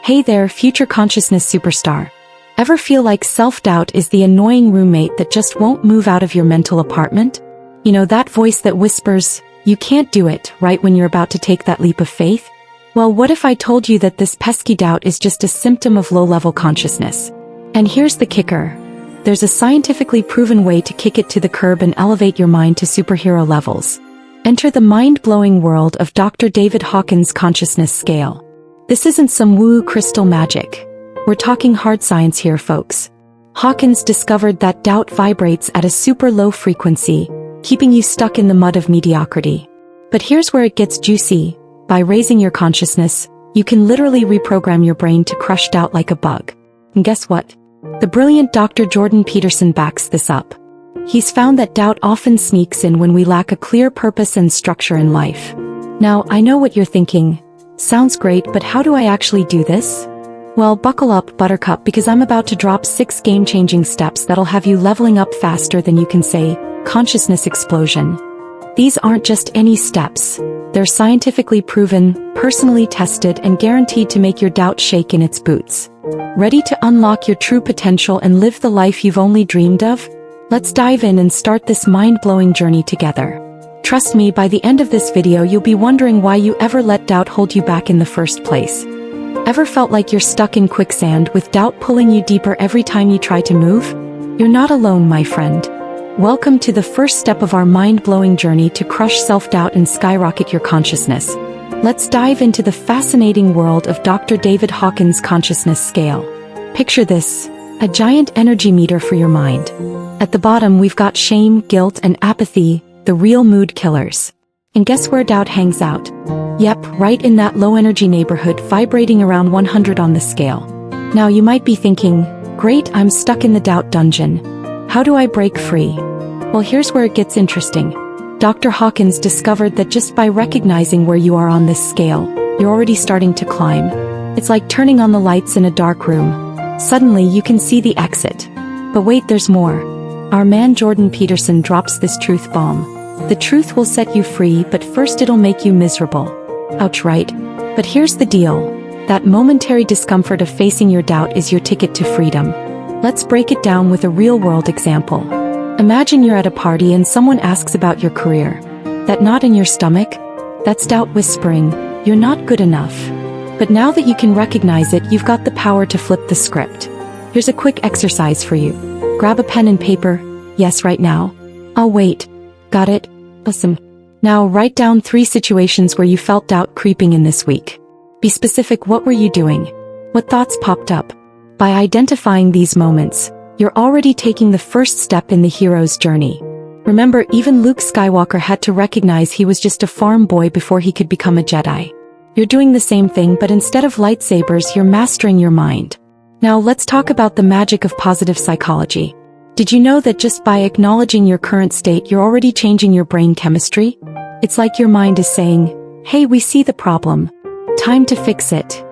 Hey there, future consciousness superstar. Ever feel like self-doubt is the annoying roommate that just won't move out of your mental apartment? You know, that voice that whispers, "You can't do it," right when you're about to take that leap of faith? Well, what if I told you that this pesky doubt is just a symptom of low-level consciousness? And here's the kicker. There's a scientifically proven way to kick it to the curb and elevate your mind to superhero levels. Enter the mind-blowing world of Dr. David Hawkins' Consciousness Scale. This isn't some woo crystal magic. We're talking hard science here, folks. Hawkins discovered that doubt vibrates at a super low frequency, keeping you stuck in the mud of mediocrity. But here's where it gets juicy. By raising your consciousness, you can literally reprogram your brain to crush doubt like a bug. And guess what? The brilliant Dr. Jordan Peterson backs this up. He's found that doubt often sneaks in when we lack a clear purpose and structure in life. Now, I know what you're thinking. Sounds great, but how do I actually do this? Well, buckle up, Buttercup, because I'm about to drop 6 game-changing steps that'll have you leveling up faster than you can say, consciousness explosion. These aren't just any steps. They're scientifically proven, personally tested, and guaranteed to make your doubt shake in its boots. Ready to unlock your true potential and live the life you've only dreamed of? Let's dive in and start this mind-blowing journey together. Trust me, by the end of this video you'll be wondering why you ever let doubt hold you back in the first place. Ever felt like you're stuck in quicksand with doubt pulling you deeper every time you try to move? You're not alone, my friend. Welcome to the first step of our mind-blowing journey to crush self-doubt and skyrocket your consciousness. Let's dive into the fascinating world of Dr. David Hawkins' Consciousness Scale. Picture this, a giant energy meter for your mind. At the bottom we've got shame, guilt, and apathy, the real mood killers. And guess where doubt hangs out? Yep, right in that low-energy neighborhood, vibrating around 100 on the scale. Now you might be thinking, great, I'm stuck in the doubt dungeon. How do I break free? Well, here's where it gets interesting. Dr. Hawkins discovered that just by recognizing where you are on this scale, you're already starting to climb. It's like turning on the lights in a dark room. Suddenly you can see the exit. But wait, there's more. Our man Jordan Peterson drops this truth bomb. The truth will set you free, but first it'll make you miserable. Ouch, right? But here's the deal. That momentary discomfort of facing your doubt is your ticket to freedom. Let's break it down with a real-world example. Imagine you're at a party and someone asks about your career. That knot in your stomach? That's doubt whispering, you're not good enough. But now that you can recognize it, you've got the power to flip the script. Here's a quick exercise for you. Grab a pen and paper. Yes, right now. I'll wait. Got it? Awesome. Now write down 3 situations where you felt doubt creeping in this week. Be specific. What were you doing? What thoughts popped up? By identifying these moments, you're already taking the first step in the hero's journey. Remember, even Luke Skywalker had to recognize he was just a farm boy before he could become a Jedi. You're doing the same thing, but instead of lightsabers, you're mastering your mind. Now let's talk about the magic of positive psychology. Did you know that just by acknowledging your current state, you're already changing your brain chemistry? It's like your mind is saying, hey, we see the problem. Time to fix it.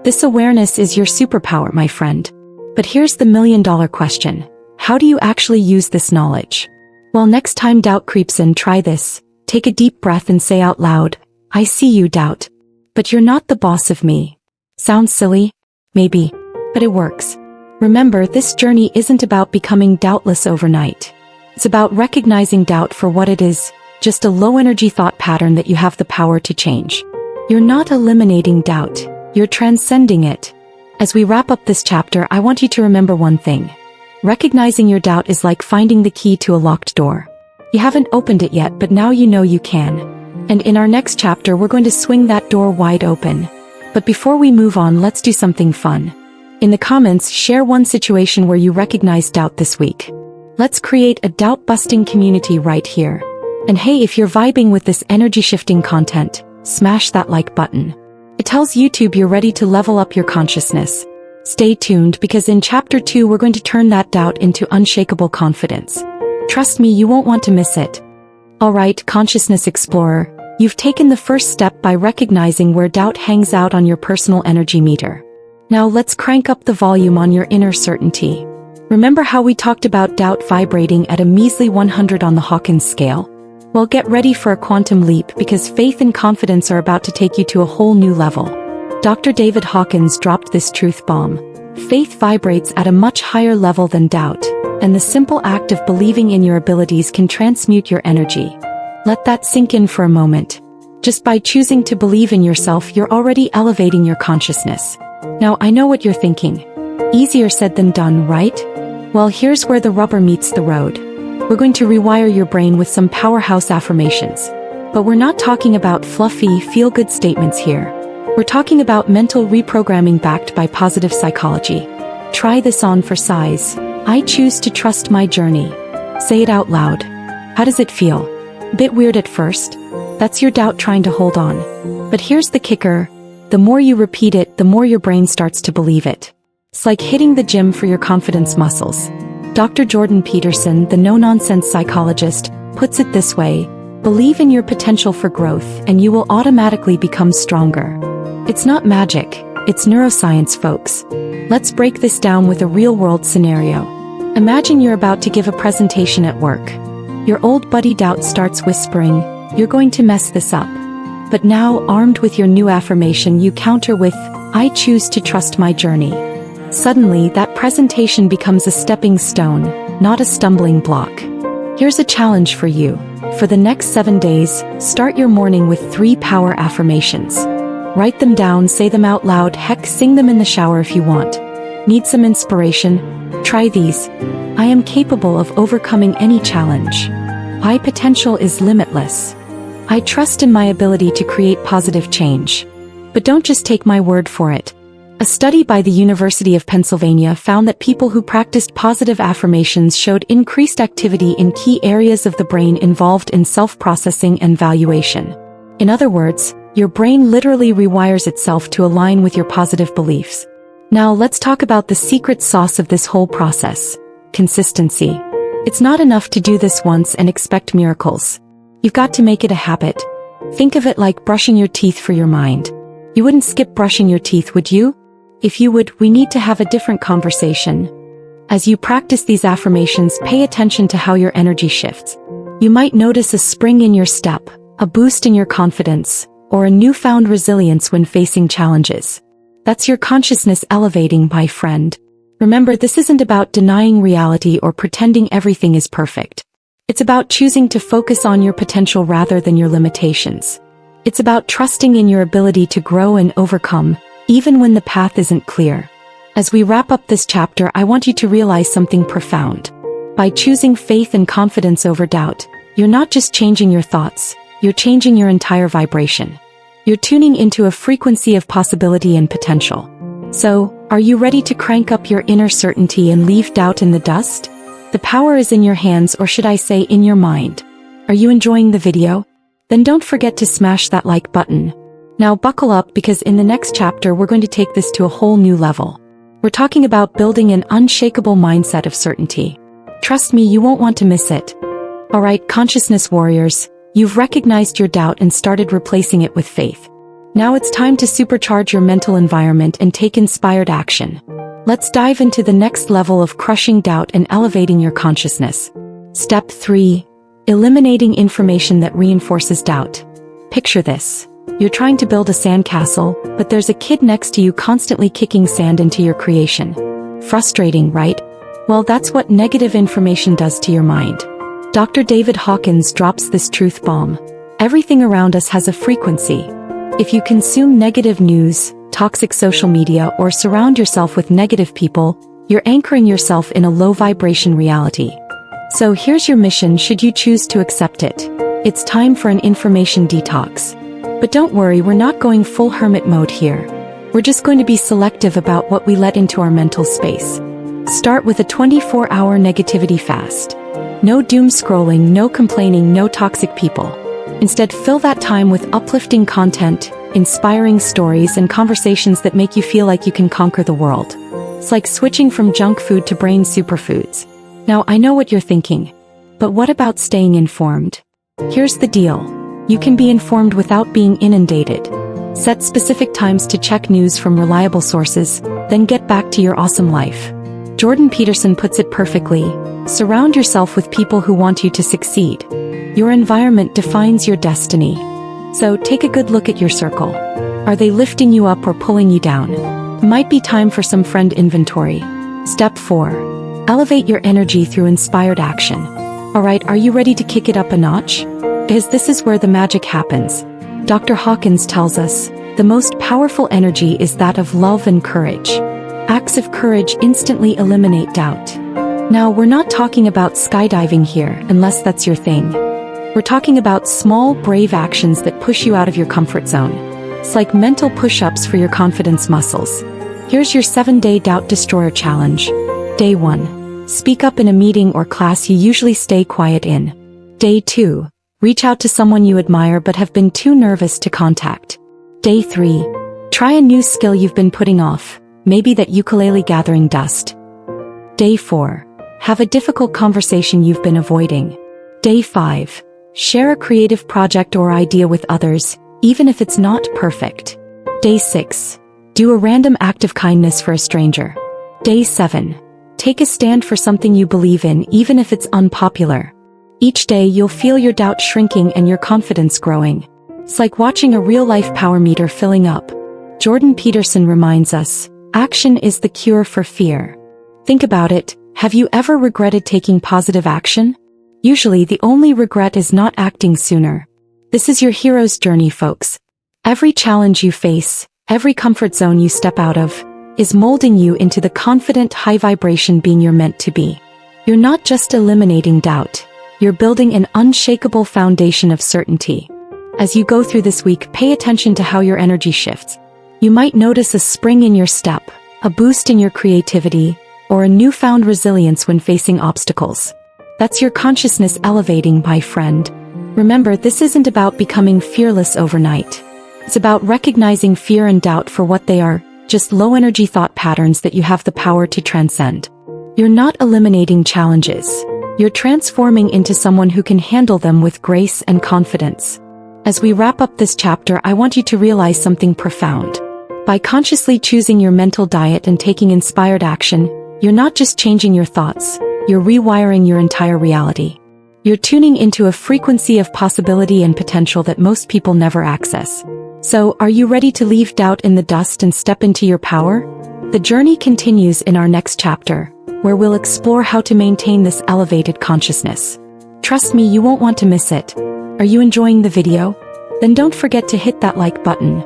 This awareness is your superpower, my friend. But here's the million-dollar question. How do you actually use this knowledge? Well, next time doubt creeps in, try this. Take a deep breath and say out loud, I see you, doubt. But you're not the boss of me. Sounds silly? Maybe. But it works. Remember, this journey isn't about becoming doubtless overnight. It's about recognizing doubt for what it is, just a low-energy thought pattern that you have the power to change. You're not eliminating doubt, you're transcending it. As we wrap up this chapter, I want you to remember one thing. Recognizing your doubt is like finding the key to a locked door. You haven't opened it yet, but now you know you can. And in our next chapter, we're going to swing that door wide open. But before we move on, let's do something fun. In the comments, share one situation where you recognized doubt this week. Let's create a doubt-busting community right here. And hey, if you're vibing with this energy-shifting content, smash that like button. It tells YouTube you're ready to level up your consciousness. Stay tuned, because in Chapter 2 we're going to turn that doubt into unshakable confidence. Trust me, you won't want to miss it. Alright, Consciousness Explorer, you've taken the first step by recognizing where doubt hangs out on your personal energy meter. Now let's crank up the volume on your inner certainty. Remember how we talked about doubt vibrating at a measly 100 on the Hawkins scale? Well, get ready for a quantum leap, because faith and confidence are about to take you to a whole new level. Dr. David Hawkins dropped this truth bomb. Faith vibrates at a much higher level than doubt, and the simple act of believing in your abilities can transmute your energy. Let that sink in for a moment. Just by choosing to believe in yourself, you're already elevating your consciousness. Now, I know what you're thinking. Easier said than done, right? Well, here's where the rubber meets the road. We're going to rewire your brain with some powerhouse affirmations. But we're not talking about fluffy, feel-good statements here. We're talking about mental reprogramming backed by positive psychology. Try this on for size. I choose to trust my journey. Say it out loud. How does it feel? Bit weird at first? That's your doubt trying to hold on. But here's the kicker. The more you repeat it, the more your brain starts to believe it. It's like hitting the gym for your confidence muscles. Dr. Jordan Peterson, the no-nonsense psychologist, puts it this way: believe in your potential for growth and you will automatically become stronger. It's not magic, it's neuroscience, folks. Let's break this down with a real-world scenario. Imagine you're about to give a presentation at work. Your old buddy doubt starts whispering, "You're going to mess this up." But now, armed with your new affirmation, you counter with, "I choose to trust my journey." Suddenly, that presentation becomes a stepping stone, not a stumbling block. Here's a challenge for you. For the next 7 days, start your morning with 3 power affirmations. Write them down, say them out loud, heck, sing them in the shower if you want. Need some inspiration? Try these. I am capable of overcoming any challenge. My potential is limitless. I trust in my ability to create positive change. But don't just take my word for it. A study by the University of Pennsylvania found that people who practiced positive affirmations showed increased activity in key areas of the brain involved in self-processing and valuation. In other words, your brain literally rewires itself to align with your positive beliefs. Now let's talk about the secret sauce of this whole process: consistency. It's not enough to do this once and expect miracles. You've got to make it a habit. Think of it like brushing your teeth for your mind. You wouldn't skip brushing your teeth, would you? If you would, we need to have a different conversation. As you practice these affirmations, pay attention to how your energy shifts. You might notice a spring in your step, a boost in your confidence, or a newfound resilience when facing challenges. That's your consciousness elevating, my friend. Remember, this isn't about denying reality or pretending everything is perfect. It's about choosing to focus on your potential rather than your limitations. It's about trusting in your ability to grow and overcome, even when the path isn't clear. As we wrap up this chapter, I want you to realize something profound. By choosing faith and confidence over doubt, you're not just changing your thoughts, you're changing your entire vibration. You're tuning into a frequency of possibility and potential. So, are you ready to crank up your inner certainty and leave doubt in the dust? The power is in your hands, or should I say in your mind. Are you enjoying the video? Then don't forget to smash that like button. Now buckle up, because in the next chapter we're going to take this to a whole new level. We're talking about building an unshakable mindset of certainty. Trust me, you won't want to miss it. Alright, consciousness warriors, you've recognized your doubt and started replacing it with faith. Now it's time to supercharge your mental environment and take inspired action. Let's dive into the next level of crushing doubt and elevating your consciousness. Step 3. Eliminating information that reinforces doubt. Picture this. You're trying to build a sandcastle, but there's a kid next to you constantly kicking sand into your creation. Frustrating, right? Well, that's what negative information does to your mind. Dr. David Hawkins drops this truth bomb. Everything around us has a frequency. If you consume negative news, toxic social media, or surround yourself with negative people, you're anchoring yourself in a low vibration reality. So here's your mission should you choose to accept it. It's time for an information detox. But don't worry, we're not going full hermit mode here. We're just going to be selective about what we let into our mental space. Start with a 24-hour negativity fast. No doom scrolling, no complaining, no toxic people. Instead, fill that time with uplifting content, inspiring stories, and conversations that make you feel like you can conquer the world. It's like switching from junk food to brain superfoods. Now, I know what you're thinking. But what about staying informed? Here's the deal. You can be informed without being inundated. Set specific times to check news from reliable sources, then get back to your awesome life. Jordan Peterson puts it perfectly. Surround yourself with people who want you to succeed. Your environment defines your destiny. So take a good look at your circle. Are they lifting you up or pulling you down? It might be time for some friend inventory. Step 4. Elevate your energy through inspired action. Alright, are you ready to kick it up a notch? Because this is where the magic happens. Dr. Hawkins tells us, the most powerful energy is that of love and courage. Acts of courage instantly eliminate doubt. Now, we're not talking about skydiving here, unless that's your thing. We're talking about small, brave actions that push you out of your comfort zone. It's like mental push-ups for your confidence muscles. Here's your 7-day Doubt Destroyer Challenge. Day 1. Speak up in a meeting or class you usually stay quiet in. Day 2. Reach out to someone you admire but have been too nervous to contact. Day 3. Try a new skill you've been putting off, maybe that ukulele gathering dust. Day 4. Have a difficult conversation you've been avoiding. Day 5. Share a creative project or idea with others, even if it's not perfect. Day 6. Do a random act of kindness for a stranger. Day 7. Take a stand for something you believe in, even if it's unpopular. Each day you'll feel your doubt shrinking and your confidence growing. It's like watching a real-life power meter filling up. Jordan Peterson reminds us, action is the cure for fear. Think about it, have you ever regretted taking positive action? Usually the only regret is not acting sooner. This is your hero's journey, folks. Every challenge you face, every comfort zone you step out of, is molding you into the confident, high-vibration being you're meant to be. You're not just eliminating doubt, you're building an unshakable foundation of certainty. As you go through this week, pay attention to how your energy shifts. You might notice a spring in your step, a boost in your creativity, or a newfound resilience when facing obstacles. That's your consciousness elevating, my friend. Remember, this isn't about becoming fearless overnight. It's about recognizing fear and doubt for what they are, just low-energy thought patterns that you have the power to transcend. You're not eliminating challenges. You're transforming into someone who can handle them with grace and confidence. As we wrap up this chapter, I want you to realize something profound. By consciously choosing your mental diet and taking inspired action, you're not just changing your thoughts, you're rewiring your entire reality. You're tuning into a frequency of possibility and potential that most people never access. So, are you ready to leave doubt in the dust and step into your power? The journey continues in our next chapter, where we'll explore how to maintain this elevated consciousness. Trust me, you won't want to miss it. Are you enjoying the video? Then don't forget to hit that like button.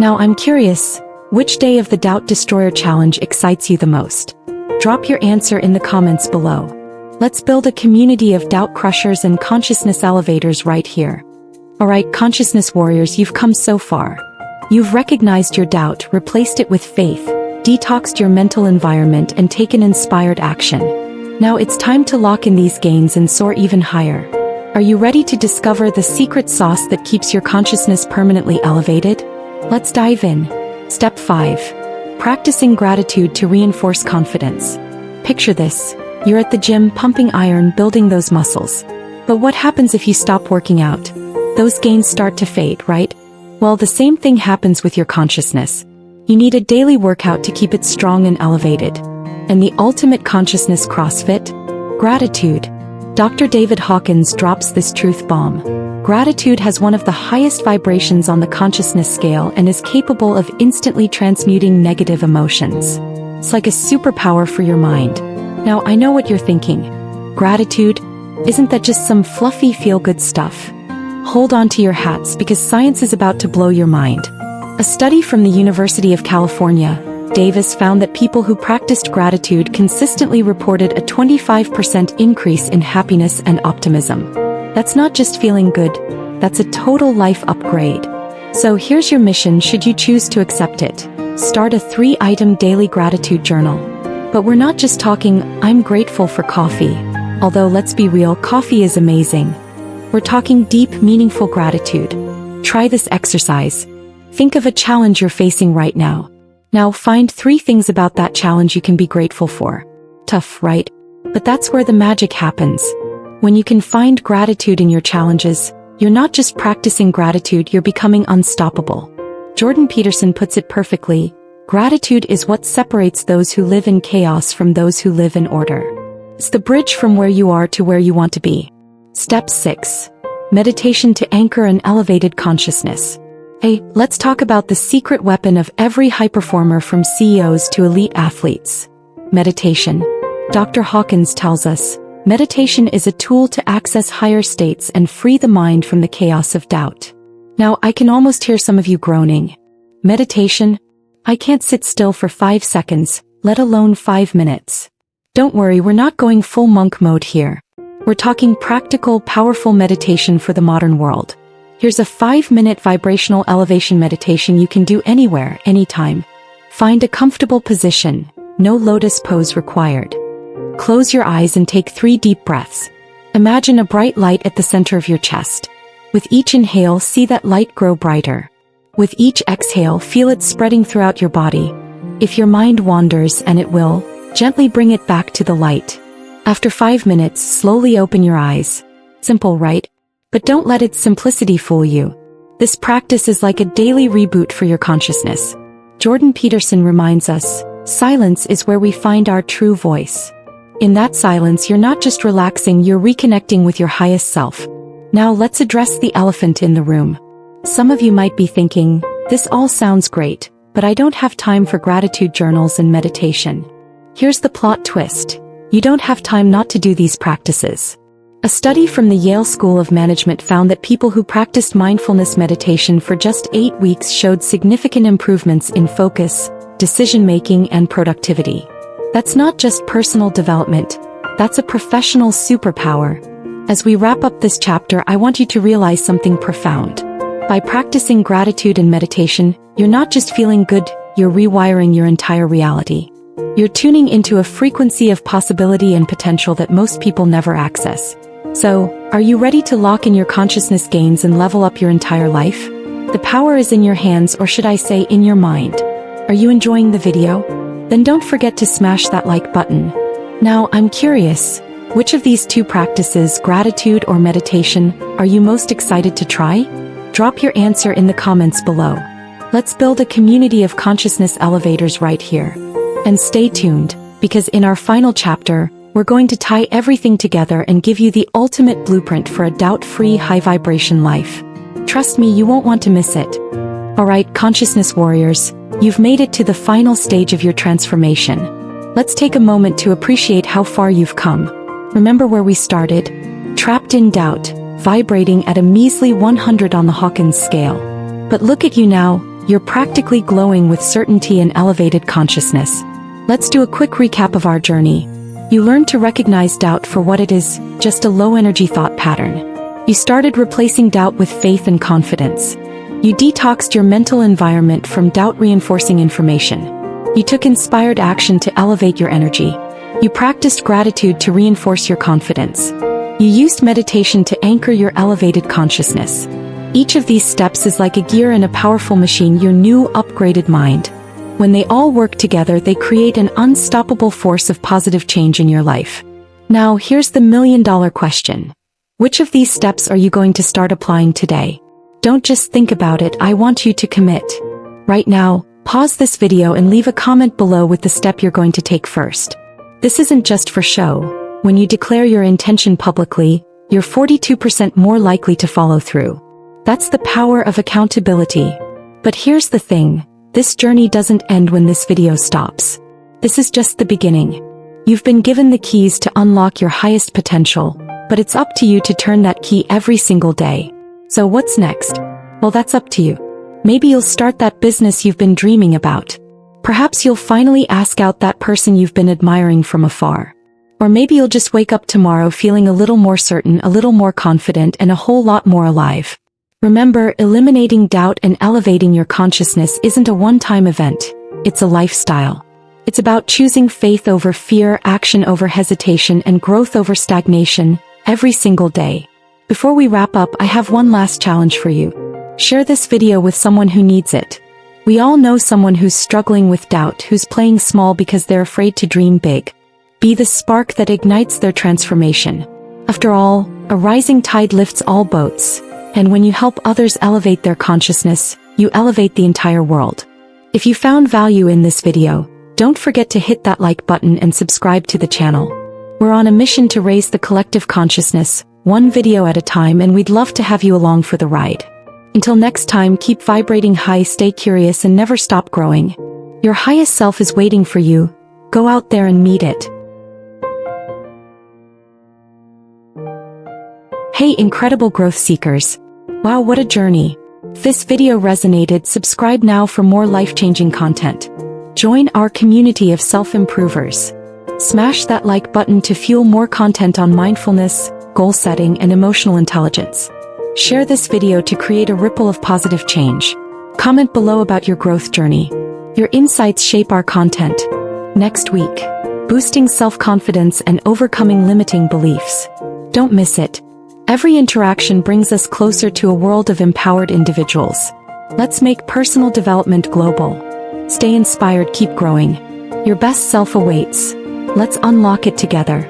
Now I'm curious, which day of the Doubt Destroyer Challenge excites you the most? Drop your answer in the comments below. Let's build a community of doubt crushers and consciousness elevators right here. Alright, consciousness warriors, you've come so far. You've recognized your doubt, replaced it with faith, detoxed your mental environment, and taken inspired action. Now it's time to lock in these gains and soar even higher. Are you ready to discover the secret sauce that keeps your consciousness permanently elevated? Let's dive in. Step 5. Practicing gratitude to reinforce confidence. Picture this. You're at the gym pumping iron, building those muscles. But what happens if you stop working out? Those gains start to fade, right? Well, the same thing happens with your consciousness. You need a daily workout to keep it strong and elevated. And the ultimate consciousness CrossFit? Gratitude. Dr. David Hawkins drops this truth bomb. Gratitude has one of the highest vibrations on the consciousness scale and is capable of instantly transmuting negative emotions. It's like a superpower for your mind. Now, I know what you're thinking. Gratitude? Isn't that just some fluffy feel-good stuff? Hold on to your hats, because science is about to blow your mind. A study from the University of California, Davis, found that people who practiced gratitude consistently reported a 25% increase in happiness and optimism. That's not just feeling good, that's a total life upgrade. So here's your mission should you choose to accept it. Start a 3-item daily gratitude journal. But we're not just talking, I'm grateful for coffee. Although let's be real, coffee is amazing. We're talking deep, meaningful gratitude. Try this exercise. Think of a challenge you're facing right now. Now find 3 things about that challenge you can be grateful for. Tough, right? But that's where the magic happens. When you can find gratitude in your challenges, you're not just practicing gratitude, you're becoming unstoppable. Jordan Peterson puts it perfectly. Gratitude is what separates those who live in chaos from those who live in order. It's the bridge from where you are to where you want to be. Step 6. Meditation to anchor an elevated consciousness. Hey, let's talk about the secret weapon of every high performer from CEOs to elite athletes. Meditation. Dr. Hawkins tells us, meditation is a tool to access higher states and free the mind from the chaos of doubt. Now, I can almost hear some of you groaning. Meditation? I can't sit still for 5 seconds, let alone 5 minutes. Don't worry, we're not going full monk mode here. We're talking practical, powerful meditation for the modern world. Here's a 5-minute vibrational elevation meditation you can do anywhere, anytime. Find a comfortable position, no lotus pose required. Close your eyes and take 3 deep breaths. Imagine a bright light at the center of your chest. With each inhale, see that light grow brighter. With each exhale, feel it spreading throughout your body. If your mind wanders, and it will, gently bring it back to the light. After 5 minutes, slowly open your eyes. Simple, right? But don't let its simplicity fool you. This practice is like a daily reboot for your consciousness. Jordan Peterson reminds us, silence is where we find our true voice. In that silence, you're not just relaxing, you're reconnecting with your highest self. Now let's address the elephant in the room. Some of you might be thinking, this all sounds great, but I don't have time for gratitude journals and meditation. Here's the plot twist. You don't have time not to do these practices. A study from the Yale School of Management found that people who practiced mindfulness meditation for just 8 weeks showed significant improvements in focus, decision-making, and productivity. That's not just personal development, that's a professional superpower. As we wrap up this chapter, I want you to realize something profound. By practicing gratitude and meditation, you're not just feeling good, you're rewiring your entire reality. You're tuning into a frequency of possibility and potential that most people never access. So, are you ready to lock in your consciousness gains and level up your entire life? The power is in your hands, or should I say in your mind. Are you enjoying the video? Then don't forget to smash that like button. Now, I'm curious, which of these 2 practices, gratitude or meditation, are you most excited to try? Drop your answer in the comments below. Let's build a community of consciousness elevators right here. And stay tuned, because in our final chapter, we're going to tie everything together and give you the ultimate blueprint for a doubt-free, high-vibration life. Trust me, you won't want to miss it. Alright, consciousness warriors, you've made it to the final stage of your transformation. Let's take a moment to appreciate how far you've come. Remember where we started? Trapped in doubt, vibrating at a measly 100 on the Hawkins scale. But look at you now, you're practically glowing with certainty and elevated consciousness. Let's do a quick recap of our journey. You learned to recognize doubt for what it is, just a low-energy thought pattern. You started replacing doubt with faith and confidence. You detoxed your mental environment from doubt-reinforcing information. You took inspired action to elevate your energy. You practiced gratitude to reinforce your confidence. You used meditation to anchor your elevated consciousness. Each of these steps is like a gear in a powerful machine, your new, upgraded mind. When they all work together, they create an unstoppable force of positive change in your life. Now, here's the million-dollar question. Which of these steps are you going to start applying today? Don't just think about it, I want you to commit. Right now, pause this video and leave a comment below with the step you're going to take first. This isn't just for show. When you declare your intention publicly, you're 42% more likely to follow through. That's the power of accountability. But here's the thing. This journey doesn't end when this video stops. This is just the beginning. You've been given the keys to unlock your highest potential, but it's up to you to turn that key every single day. So what's next? Well, that's up to you. Maybe you'll start that business you've been dreaming about. Perhaps you'll finally ask out that person you've been admiring from afar. Or maybe you'll just wake up tomorrow feeling a little more certain, a little more confident, and a whole lot more alive. Remember, eliminating doubt and elevating your consciousness isn't a one-time event, it's a lifestyle. It's about choosing faith over fear, action over hesitation, and growth over stagnation, every single day. Before we wrap up, I have one last challenge for you. Share this video with someone who needs it. We all know someone who's struggling with doubt, who's playing small because they're afraid to dream big. Be the spark that ignites their transformation. After all, a rising tide lifts all boats. And when you help others elevate their consciousness, you elevate the entire world. If you found value in this video, don't forget to hit that like button and subscribe to the channel. We're on a mission to raise the collective consciousness, one video at a time, and we'd love to have you along for the ride. Until next time, keep vibrating high, stay curious, and never stop growing. Your highest self is waiting for you. Go out there and meet it. Hey, incredible growth seekers. Wow, what a journey. If this video resonated, subscribe now for more life-changing content. Join our community of self-improvers. Smash that like button to fuel more content on mindfulness, goal setting, and emotional intelligence. Share this video to create a ripple of positive change. Comment below about your growth journey. Your insights shape our content. Next week, boosting self-confidence and overcoming limiting beliefs. Don't miss it. Every interaction brings us closer to a world of empowered individuals. Let's make personal development global. Stay inspired, keep growing. Your best self awaits. Let's unlock it together.